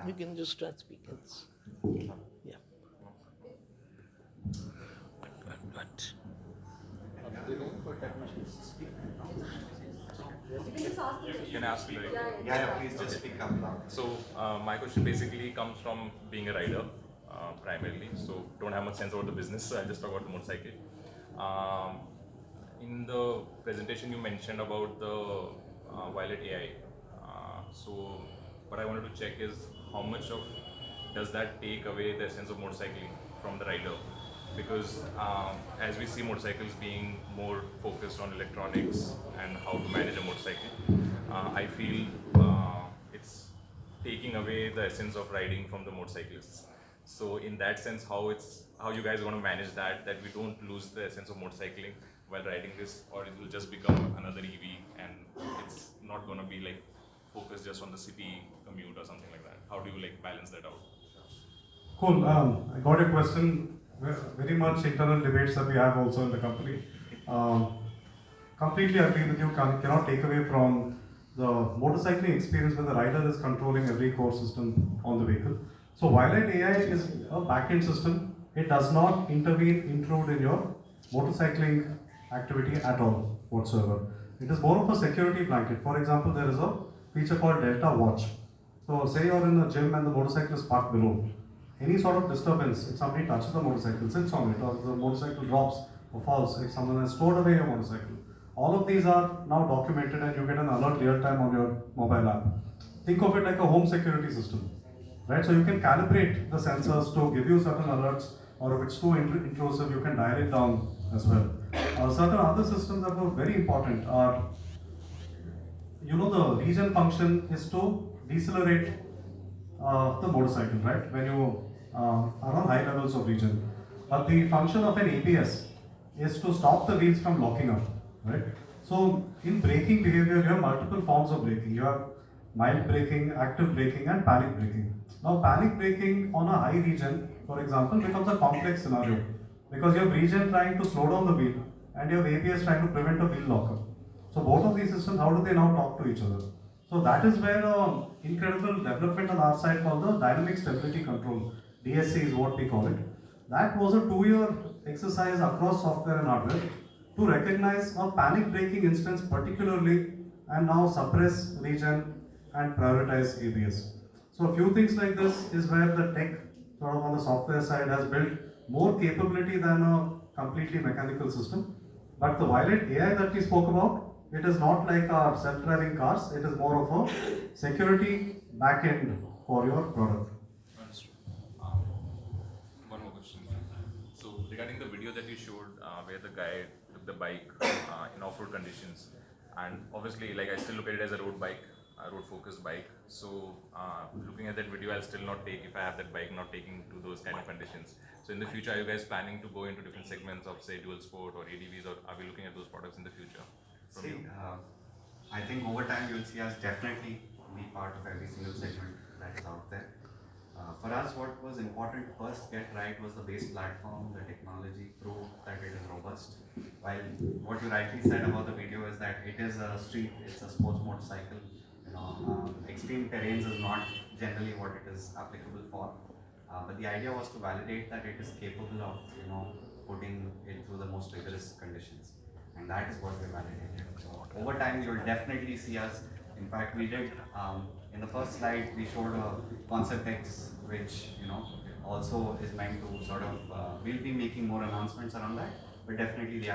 You can just start speaking. Yeah. Good. You can ask me. Yeah, please just speak up loud. So my question basically comes from being a rider primarily. So don't have much sense about the business. So I'll just talk about the motorcycle. Um, in the presentation, you mentioned about the Violet AI. So what I wanted to check is how much of does that take away the essence of motorcycling from the rider? Because as we see motorcycles being more focused on electronics and how to manage a motorcycle, I feel it's taking away the essence of riding from the motorcyclists. So in that sense, how you guys want to manage that we don't lose the essence of motorcycling while riding this, or it will just become another EV and it's not going to be like focused just on the city commute or something like that. How do you like balance that out? Cool. I got a question. Very much internal debates that we have also in the company. Um, Completely agree with you. Cannot take away from the motorcycling experience when the rider is controlling every core system on the vehicle. So Violet AI is a back-end system. It does not intrude in your motorcycling activity at all whatsoever. It is more of a security blanket. For example, there is a feature called Delta Watch. So say you're in a gym and the motorcycle is parked below. Any sort of disturbance, if somebody touches the motorcycle, sits on it, or the motorcycle drops or falls, if someone has stored away your motorcycle, all of these are now documented and you get an alert real time on your mobile app. Think of it like a home security system, right? So you can calibrate the sensors to give you certain alerts, or if it's too intrusive, you can dial it down as well. Certain other systems that were very important are, the regen function is to decelerate the motorcycle, right? When you are on high levels of regen. But the function of an ABS is to stop the wheels from locking up, right? So in braking behavior, you have multiple forms of braking. You have mild braking, active braking, and panic braking. Now, panic braking on a high regen, for example, becomes a complex scenario because you have regen trying to slow down the wheel and you have ABS trying to prevent a wheel lockup. So both of these systems, how do they now talk to each other? So that is where incredible development on our side called the dynamic stability control, DSC is what we call it. That was a 2-year exercise across software and hardware to recognize a panic braking instance particularly and now suppress regen and prioritize ABS. So a few things like this is where the tech sort of on the software side has built more capability than a completely mechanical system. But the Violet AI that we spoke about, it is not like our self-driving cars, it is more of a security backend for your product. Understood. One more question. So regarding the video that you showed where the guy took the bike in off-road conditions, and obviously like I still look at it as a road bike, a road focused bike. So looking at that video, I'll still not take, if I have that bike, not taking to those kind of conditions. So in the future, are you guys planning to go into different segments of say dual sport or ADVs, or are we looking at those products in the future from See, you? I think over time you'll see us definitely be part of every single segment that is out there. For us, what was important first get right was the base platform, the technology, prove that it is robust. While what you rightly said about the video is that it is a street, it's a sports motorcycle. Extreme terrains is not generally what it is applicable for. But the idea was to validate that it is capable of, putting it through the most rigorous conditions, and that is what we validated. So over time, you'll definitely see us. In fact, we did in the first slide we showed a concept X, which also is meant to sort of we'll be making more announcements around that, but definitely the